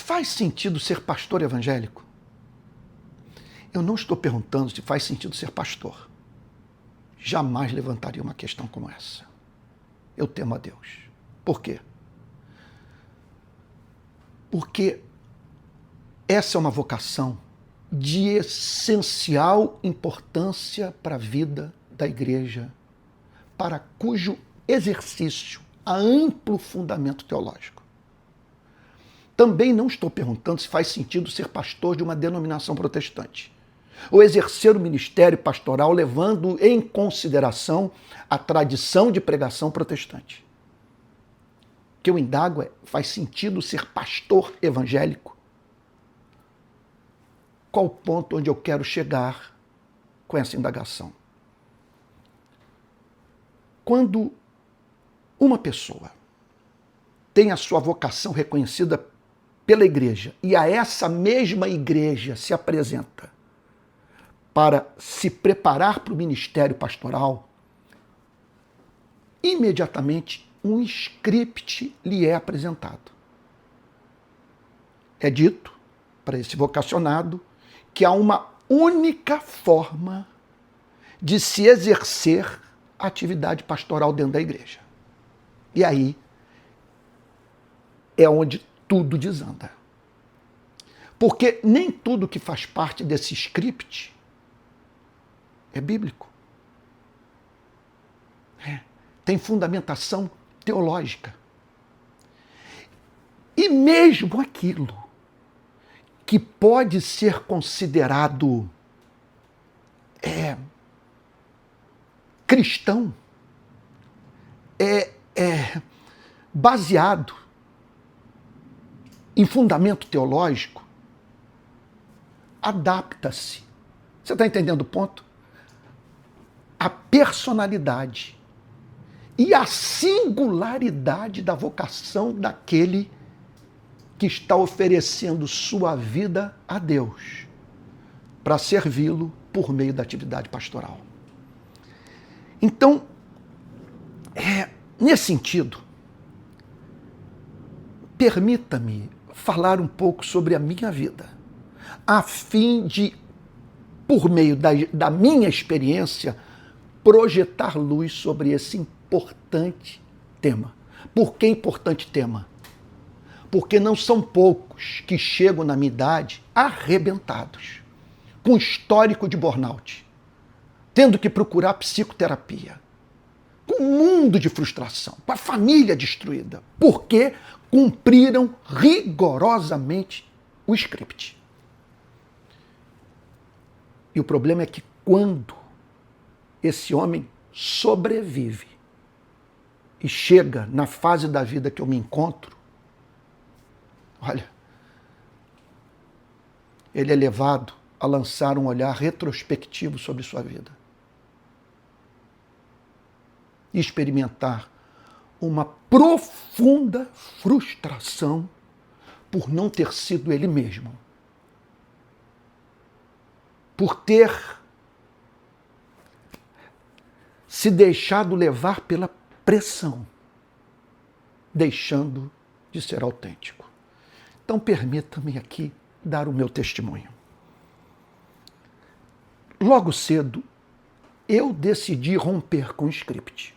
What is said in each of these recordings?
Faz sentido ser pastor evangélico? Eu não estou perguntando se faz sentido ser pastor. Jamais levantaria uma questão como essa. Eu temo a Deus. Por quê? Porque essa é uma vocação de essencial importância para a vida da igreja, para cujo exercício há amplo fundamento teológico. Também não estou perguntando se faz sentido ser pastor de uma denominação protestante, ou exercer o ministério pastoral levando em consideração a tradição de pregação protestante. O que eu indago é, faz sentido ser pastor evangélico? Qual o ponto onde eu quero chegar com essa indagação? Quando uma pessoa tem a sua vocação reconhecida pela igreja e a essa mesma igreja se apresenta para se preparar para o ministério pastoral, imediatamente um script lhe é apresentado. É dito para esse vocacionado que há uma única forma de se exercer a atividade pastoral dentro da igreja. E aí é onde tudo desanda. Porque nem tudo que faz parte desse script é bíblico. Tem fundamentação teológica. E mesmo aquilo que pode ser considerado cristão, baseado em fundamento teológico, adapta-se. Você está entendendo o ponto? A personalidade e a singularidade da vocação daquele que está oferecendo sua vida a Deus para servi-lo por meio da atividade pastoral. Então, nesse sentido, permita-me falar um pouco sobre a minha vida, a fim de, por meio da minha experiência, projetar luz sobre esse importante tema. Por que importante tema? Porque não são poucos que chegam na minha idade arrebentados, com histórico de burnout, tendo que procurar psicoterapia, com um mundo de frustração, com a família destruída, porque cumpriram rigorosamente o script. E o problema é que quando esse homem sobrevive e chega na fase da vida que eu me encontro, olha, ele é levado a lançar um olhar retrospectivo sobre sua vida e experimentar uma profunda frustração por não ter sido ele mesmo, por ter se deixado levar pela pressão, deixando de ser autêntico. Então permita-me aqui dar o meu testemunho. Logo cedo, eu decidi romper com o script.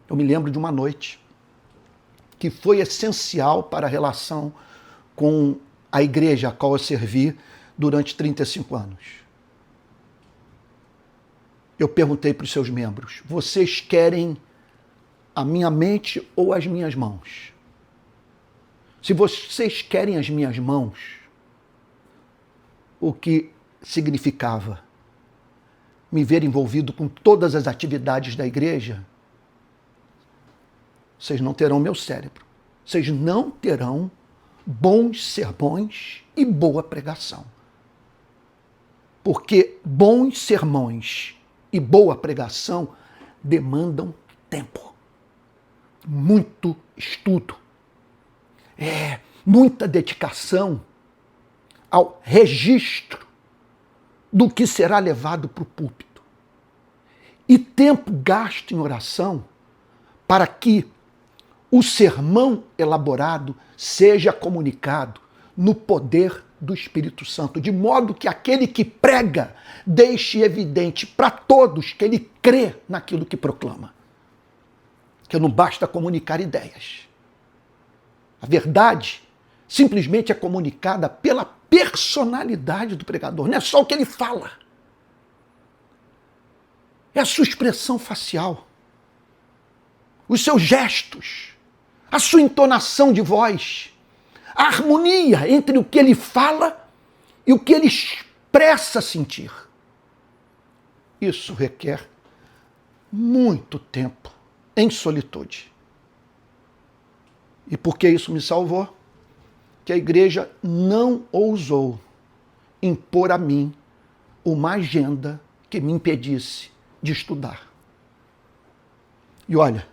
Eu me lembro de uma noite que foi essencial para a relação com a igreja a qual eu servi durante 35 anos. Eu perguntei para os seus membros, vocês querem a minha mente ou as minhas mãos? Se vocês querem as minhas mãos, o que significava me ver envolvido com todas as atividades da igreja, vocês não terão meu cérebro. Vocês não terão bons sermões e boa pregação. Porque bons sermões e boa pregação demandam tempo, muito estudo, muita dedicação ao registro do que será levado para o púlpito e tempo gasto em oração para que o sermão elaborado seja comunicado no poder do Espírito Santo, de modo que aquele que prega deixe evidente para todos que ele crê naquilo que proclama. Que não basta comunicar ideias. A verdade simplesmente é comunicada pela personalidade do pregador, não é só o que ele fala. É a sua expressão facial, os seus gestos, a sua entonação de voz, a harmonia entre o que ele fala e o que ele expressa sentir. Isso requer muito tempo em solitude. E por que isso me salvou? Que a igreja não ousou impor a mim uma agenda que me impedisse de estudar. E olha,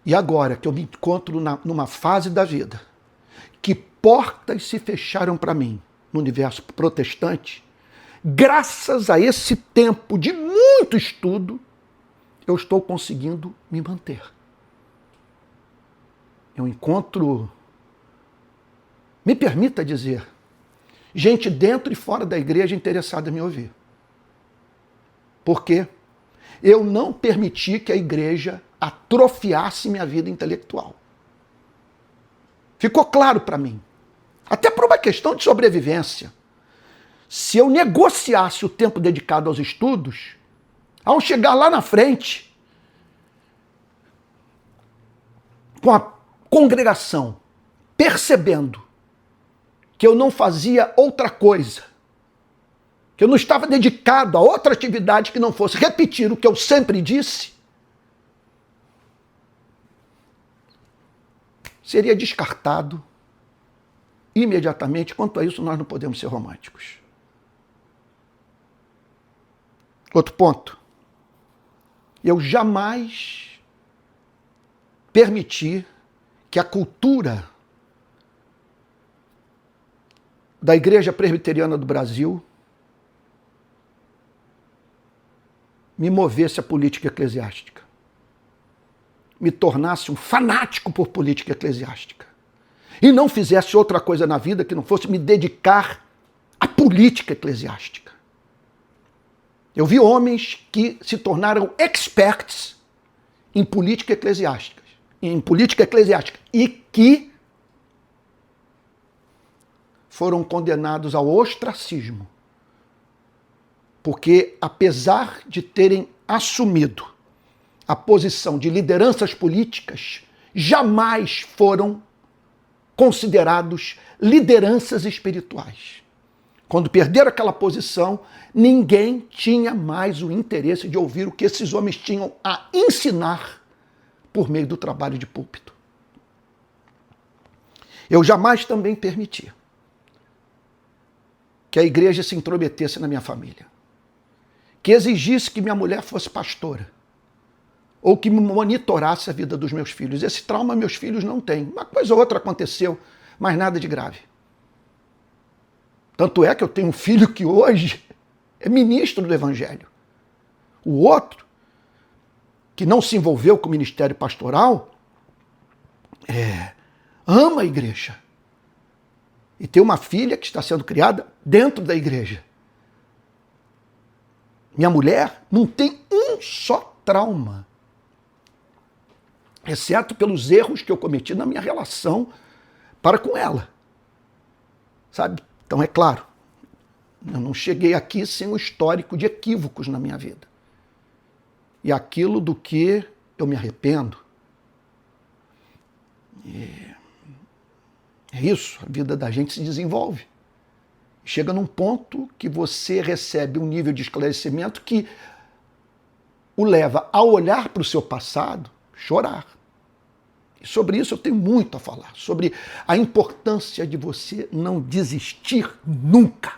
e agora que eu me encontro numa fase da vida que portas se fecharam para mim no universo protestante, graças a esse tempo de muito estudo, eu estou conseguindo me manter. Eu encontro, me permita dizer, gente dentro e fora da igreja interessada em me ouvir. Por quê? Eu não permiti que a igreja atrofiasse minha vida intelectual. Ficou claro para mim, até por uma questão de sobrevivência. Se eu negociasse o tempo dedicado aos estudos, ao chegar lá na frente, com a congregação percebendo que eu não fazia outra coisa, que eu não estava dedicado a outra atividade que não fosse repetir o que eu sempre disse, seria descartado imediatamente. Quanto a isso, nós não podemos ser românticos. Outro ponto. Eu jamais permiti que a cultura da Igreja Presbiteriana do Brasil me movesse à política eclesiástica, me tornasse um fanático por política eclesiástica e não fizesse outra coisa na vida que não fosse me dedicar à política eclesiástica. Eu vi homens que se tornaram experts em política eclesiástica, e que foram condenados ao ostracismo, porque apesar de terem assumido a posição de lideranças políticas, jamais foram considerados lideranças espirituais. Quando perderam aquela posição, ninguém tinha mais o interesse de ouvir o que esses homens tinham a ensinar por meio do trabalho de púlpito. Eu jamais também permiti que a igreja se intrometesse na minha família, que exigisse que minha mulher fosse pastora, ou que me monitorasse a vida dos meus filhos. Esse trauma meus filhos não têm. Uma coisa ou outra aconteceu, mas nada de grave. Tanto é que eu tenho um filho que hoje é ministro do Evangelho. O outro, que não se envolveu com o ministério pastoral, ama a igreja. E tem uma filha que está sendo criada dentro da igreja. Minha mulher não tem um só trauma, exceto pelos erros que eu cometi na minha relação para com ela. Sabe? Então, é claro, eu não cheguei aqui sem um histórico de equívocos na minha vida. E aquilo do que eu me arrependo. É isso, a vida da gente se desenvolve. Chega num ponto que você recebe um nível de esclarecimento que o leva a olhar para o seu passado, chorar. E sobre isso eu tenho muito a falar, sobre a importância de você não desistir nunca,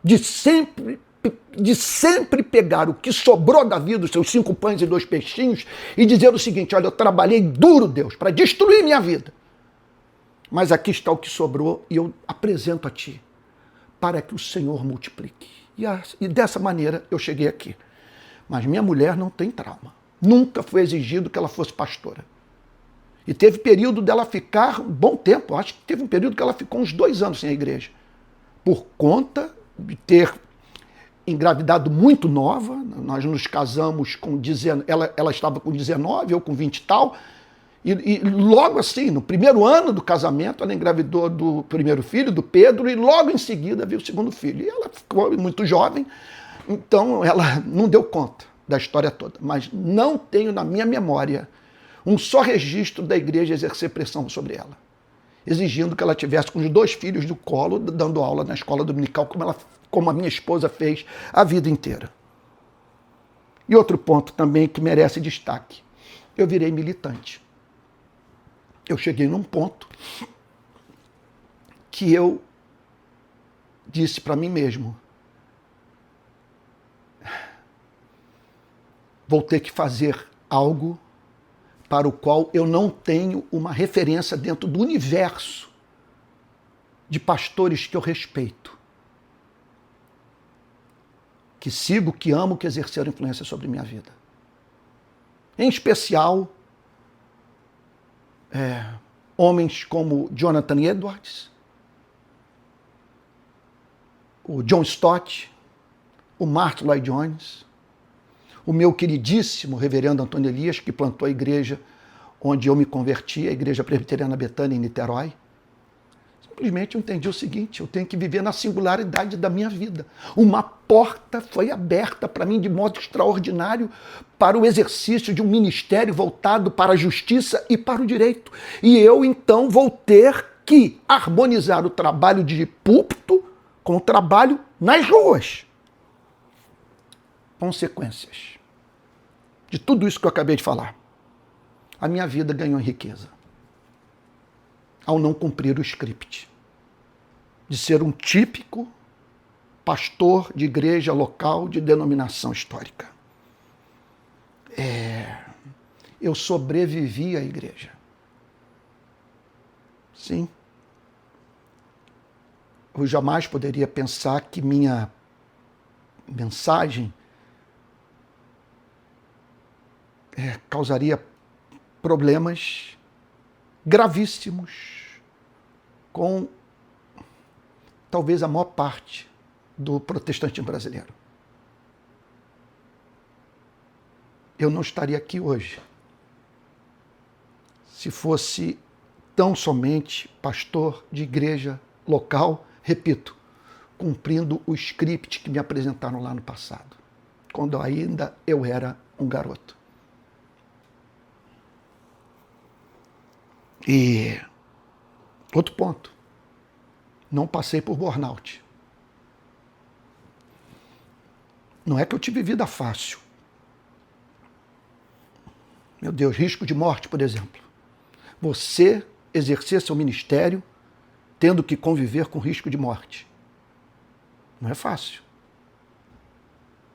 de sempre pegar o que sobrou da vida, os seus 5 pães e 2 peixinhos, e dizer o seguinte: olha, eu trabalhei duro, Deus, para destruir minha vida, mas aqui está o que sobrou e eu apresento a Ti, para que o Senhor multiplique. E dessa maneira eu cheguei aqui. Mas minha mulher não tem trauma. Nunca foi exigido que ela fosse pastora. E teve período dela ficar um bom tempo, acho que teve um período que ela ficou uns 2 anos sem a igreja, por conta de ter engravidado muito nova. Nós nos casamos com 19, ela estava com 19, eu com 20 e tal, e logo assim, no primeiro ano do casamento, ela engravidou do primeiro filho, do Pedro, e logo em seguida veio o segundo filho. E ela ficou muito jovem, então ela não deu conta da história toda. Mas não tenho na minha memória um só registro da igreja exercer pressão sobre ela, exigindo que ela tivesse com os 2 filhos no colo, dando aula na escola dominical, como a minha esposa fez a vida inteira. E outro ponto também que merece destaque: eu virei militante. Eu cheguei num ponto que eu disse para mim mesmo: vou ter que fazer algo para o qual eu não tenho uma referência dentro do universo de pastores que eu respeito, que sigo, que amo, que exerceram influência sobre minha vida. Em especial, homens como Jonathan Edwards, o John Stott, o Martin Lloyd Jones, o meu queridíssimo reverendo Antônio Elias, que plantou a igreja onde eu me converti, a Igreja Presbiteriana Betânia, em Niterói. Simplesmente eu entendi o seguinte: eu tenho que viver na singularidade da minha vida. Uma porta foi aberta para mim de modo extraordinário para o exercício de um ministério voltado para a justiça e para o direito. E eu, então, vou ter que harmonizar o trabalho de púlpito com o trabalho nas ruas. Consequências de tudo isso que eu acabei de falar: a minha vida ganhou em riqueza ao não cumprir o script de ser um típico pastor de igreja local de denominação histórica. Eu sobrevivi à igreja. Sim. Eu jamais poderia pensar que minha mensagem causaria problemas gravíssimos com talvez a maior parte do protestantismo brasileiro. Eu não estaria aqui hoje se fosse tão somente pastor de igreja local, repito, cumprindo o script que me apresentaram lá no passado, quando ainda eu era um garoto. E outro ponto: não passei por burnout. Não é que eu tive vida fácil. Meu Deus, risco de morte, por exemplo. Você exercer seu ministério tendo que conviver com risco de morte. Não é fácil.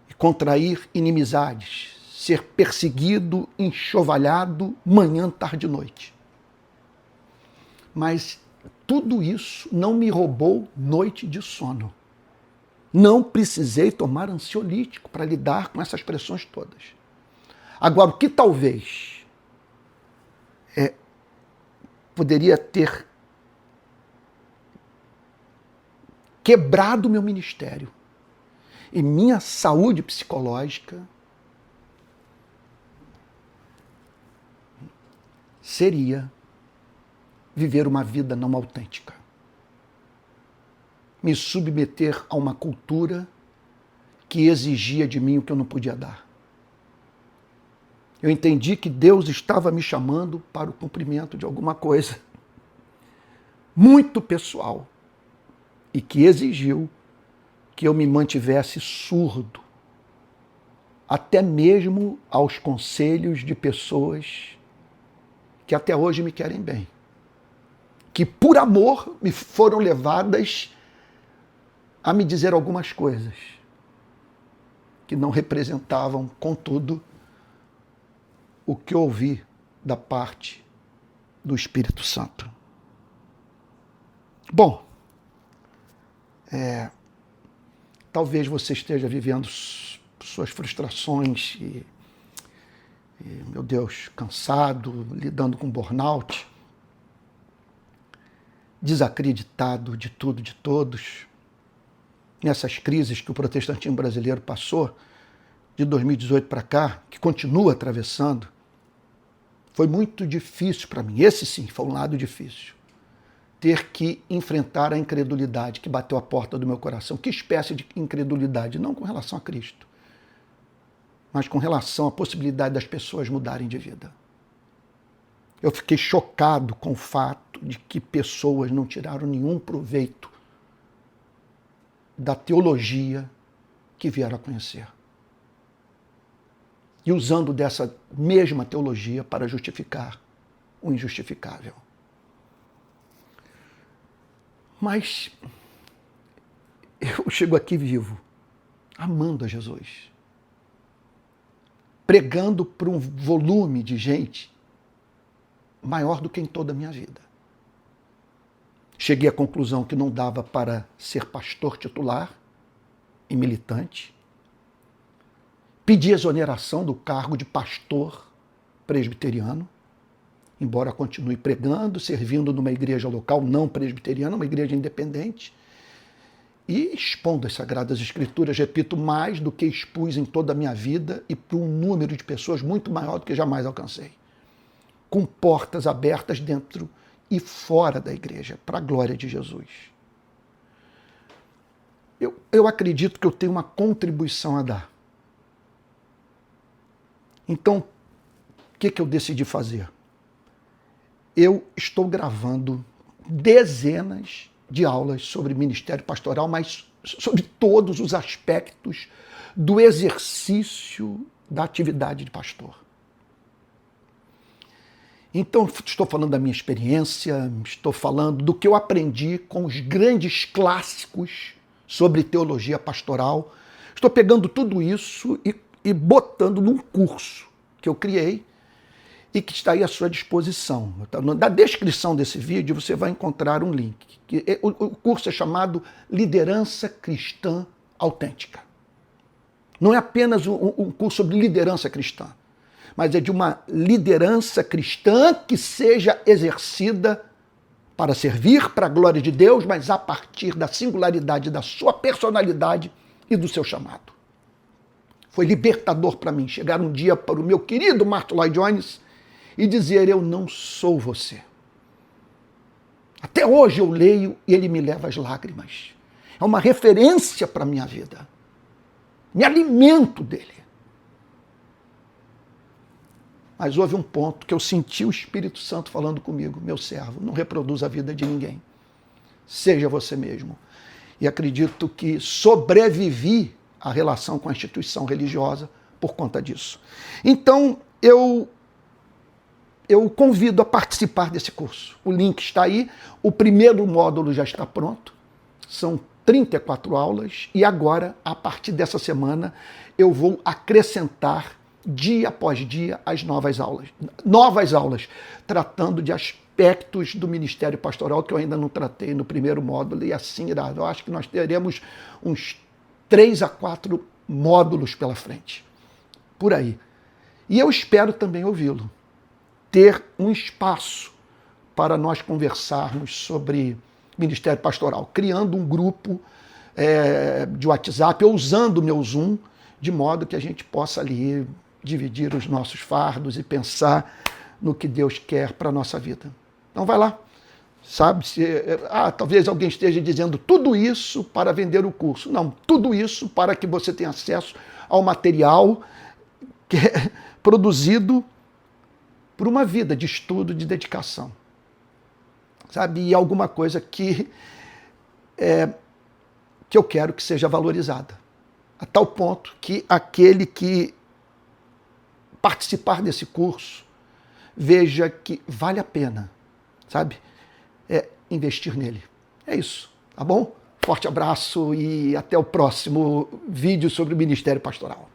E contrair inimizades, ser perseguido, enxovalhado, manhã, tarde e noite. Mas tudo isso não me roubou noite de sono. Não precisei tomar ansiolítico para lidar com essas pressões todas. Agora, o que talvez poderia ter quebrado meu ministério e minha saúde psicológica seria viver uma vida não autêntica. Me submeter a uma cultura que exigia de mim o que eu não podia dar. Eu entendi que Deus estava me chamando para o cumprimento de alguma coisa muito pessoal e que exigiu que eu me mantivesse surdo, até mesmo aos conselhos de pessoas que até hoje me querem bem, que por amor me foram levadas a me dizer algumas coisas que não representavam, contudo, o que eu ouvi da parte do Espírito Santo. Bom, talvez você esteja vivendo suas frustrações E, meu Deus, cansado, lidando com burnout, desacreditado de tudo, de todos. Nessas crises que o protestantismo brasileiro passou, de 2018 para cá, que continua atravessando, foi muito difícil para mim. Esse sim, foi um lado difícil. Ter que enfrentar a incredulidade que bateu a porta do meu coração. Que espécie de incredulidade? Não com relação a Cristo, mas com relação à possibilidade das pessoas mudarem de vida. Eu fiquei chocado com o fato de que pessoas não tiraram nenhum proveito da teologia que vieram a conhecer. E usando dessa mesma teologia para justificar o injustificável. Mas eu chego aqui vivo, amando a Jesus, pregando para um volume de gente maior do que em toda a minha vida. Cheguei à conclusão que não dava para ser pastor titular e militante. Pedi exoneração do cargo de pastor presbiteriano, embora continue pregando, servindo numa igreja local não presbiteriana, uma igreja independente, e expondo as Sagradas Escrituras, repito, mais do que expus em toda a minha vida e para um número de pessoas muito maior do que jamais alcancei. Com portas abertas dentro e fora da igreja, para a glória de Jesus. Eu acredito que eu tenho uma contribuição a dar. Então, o que eu decidi fazer? Eu estou gravando dezenas de aulas sobre ministério pastoral, mas sobre todos os aspectos do exercício da atividade de pastor. Então, estou falando da minha experiência, estou falando do que eu aprendi com os grandes clássicos sobre teologia pastoral. Estou pegando tudo isso e botando num curso que eu criei e que está aí à sua disposição. Na descrição desse vídeo você vai encontrar um link. O curso é chamado Liderança Cristã Autêntica. Não é apenas um curso sobre liderança cristã, mas é de uma liderança cristã que seja exercida para servir para a glória de Deus, mas a partir da singularidade da sua personalidade e do seu chamado. Foi libertador para mim chegar um dia para o meu querido Martyn Lloyd-Jones e dizer: eu não sou você. Até hoje eu leio e ele me leva às lágrimas. É uma referência para a minha vida. Me alimento dele. Mas houve um ponto que eu senti o Espírito Santo falando comigo: meu servo, não reproduza a vida de ninguém. Seja você mesmo. E acredito que sobrevivi à relação com a instituição religiosa por conta disso. Então, eu convido a participar desse curso. O link está aí, o primeiro módulo já está pronto, são 34 aulas, e agora, a partir dessa semana, eu vou acrescentar dia após dia as novas aulas, tratando de aspectos do ministério pastoral que eu ainda não tratei no primeiro módulo, e assim irá. Eu acho que nós teremos uns 3 a 4 módulos pela frente, por aí. E eu espero também ouvi-lo, ter um espaço para nós conversarmos sobre ministério pastoral, criando um grupo de WhatsApp, ou usando o meu Zoom, de modo que a gente possa ali dividir os nossos fardos e pensar no que Deus quer para a nossa vida. Então vai lá, sabe? Talvez alguém esteja dizendo tudo isso para vender o curso. Não, tudo isso para que você tenha acesso ao material que é produzido por uma vida de estudo, de dedicação. Sabe? E alguma coisa que eu quero que seja valorizada. A tal ponto que aquele que participar desse curso veja que vale a pena, sabe? Investir nele. É isso, tá bom? Forte abraço e até o próximo vídeo sobre o Ministério Pastoral.